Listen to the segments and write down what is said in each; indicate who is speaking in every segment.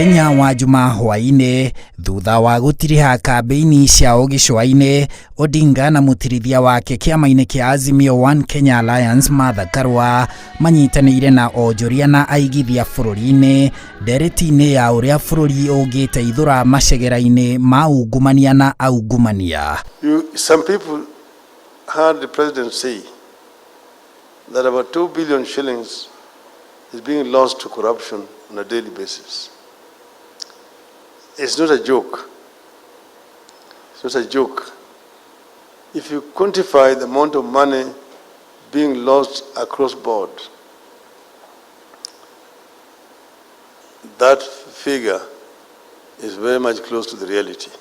Speaker 1: Muthenya wa Juma hwaine thutha wa gutiriha kambeini cia gicua-ini, Odinga na mutirithia wake kiama-ini kia Azimio One Kenya Alliance Martha Karua manyitanĩire na onjoria na aigithia bũrũri-inĩ ndereti-inĩ ya uria bũrũri ũngĩteithũra macegera-inĩ ma ungumania na aungumania.
Speaker 2: Some people heard the president say that about 2 billion shillings is being lost to corruption on a daily basis. It's not a joke. It's not a joke. If you quantify the amount of money being lost across board, that figure is very much close to the reality.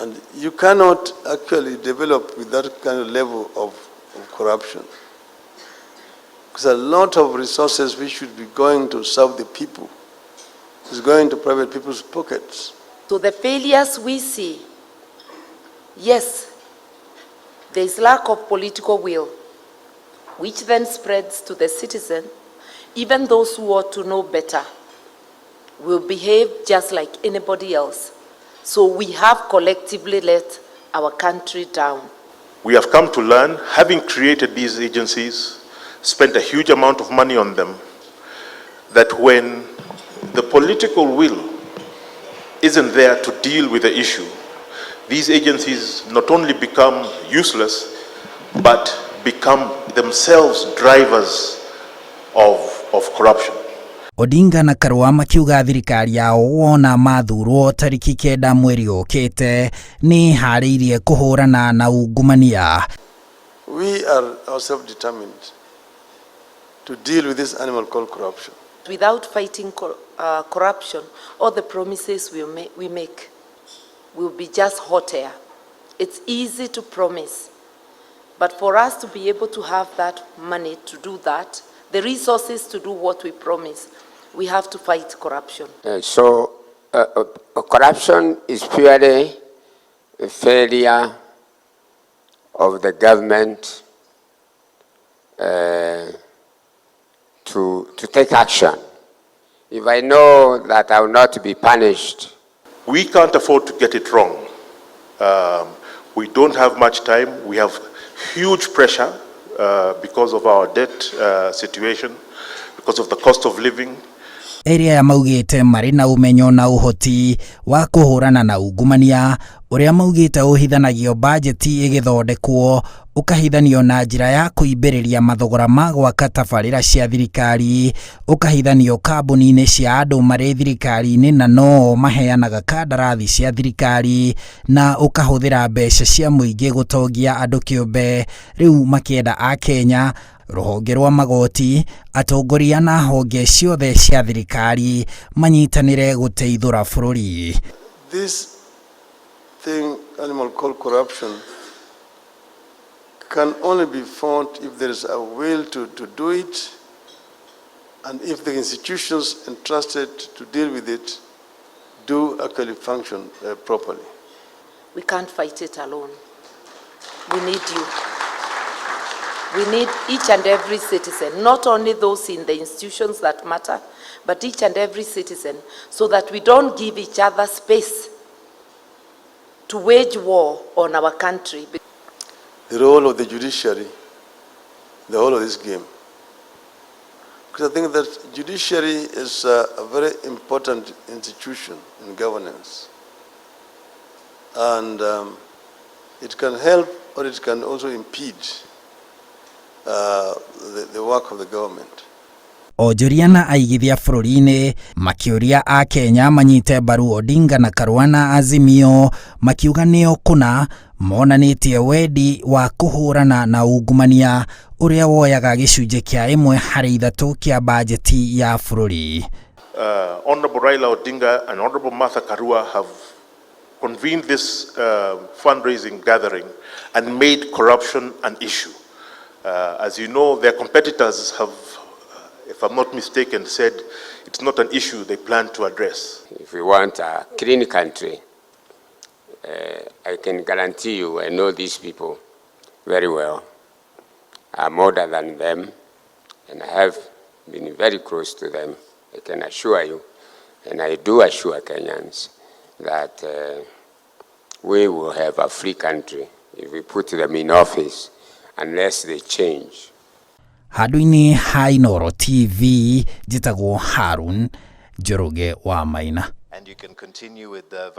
Speaker 2: And you cannot actually develop with that kind of level of corruption. Because a lot of resources which should be going to serve the people is going to private people's pockets.
Speaker 3: So the failures we see, yes, there is lack of political will, which then spreads to the citizen. Even those who ought to know better will behave just like anybody else. So we have collectively let our country down.
Speaker 4: We have come to learn, having created these agencies, spent a huge amount of money on them, that when the political will isn't there to deal with the issue, these agencies not only become useless, but become themselves drivers of corruption.
Speaker 1: Odinga na Karua makiuga thirikari yao wona mathurwo tariki 9 mweri ukite ni hariirie kuhurana na ungumania.
Speaker 2: We are ourselves determined to deal with this animal called corruption.
Speaker 3: Without fighting corruption, all the promises we make will be just hot air. It's easy to promise, but for us to be able to have that money to do that, the resources to do what we promise, we have to fight corruption.
Speaker 5: Corruption is purely a failure of the government to take action. If I know that I will not be punished.
Speaker 4: We can't afford to get it wrong. We don't have much time. We have huge pressure because of our debt situation, because of the cost of living.
Speaker 1: Area maugite mari na umenyo na uhoti wa kuhurana na ungumania uria maugite uhithanagio bajeti igithondekwo ukahithanio na njira ya kuimbiriria mathogora ma gwaka tabarĩra cia thirikari ukahithanio kambuni-inĩ cia andũ marĩ thirikari-inĩ na no maheanaga kandarathi cia thirikari na ukahuthira mbeca cia mũingĩ gutongia andũ kĩũmbe. Rĩu makienda Akenya ruhonge rwa magoti atongoria na honge ciothe cia thirikari manyitanĩre guteithũra bũrũri.
Speaker 2: This thing animal called corruption can only be fought if there is a will to do it, and if the institutions entrusted to deal with it do actually function properly.
Speaker 3: We can't fight it alone. We need you. We need each and every citizen, not only those in the institutions that matter, but each and every citizen, so that we don't give each other space to wage war on our country.
Speaker 2: The role of the judiciary, the whole of this game. Because I think that judiciary is a very important institution in governance. And it can help or it can also impede the work of the government.
Speaker 1: Onjoria na aigithia bũrũri-inĩ makiuria Akenya manyite mbaru Odinga na Karua na Azimio makiuga nĩo kũna monanĩtie wendi wa kũhũrana na ungumania ũrĩa woyaga gĩcunjĩ kĩa 1/3 kĩa bajeti ya bũrũri.
Speaker 4: Honorable Raila Odinga and Honorable Martha Karua have convened this fundraising gathering and made corruption an issue. As you know, their competitors have, if I'm not mistaken, said it's not an issue they plan to address.
Speaker 5: If we want a clean country, I can guarantee you, I know these people very well. I'm older than them, and I have been very close to them I can assure you, and I do assure Kenyans, that we will have a free country if we put them in office, unless they change.
Speaker 1: Handũ-inĩ ha Inooro TV, njĩtagwo Harun Njoroge wa Maina.
Speaker 6: And you can continue with the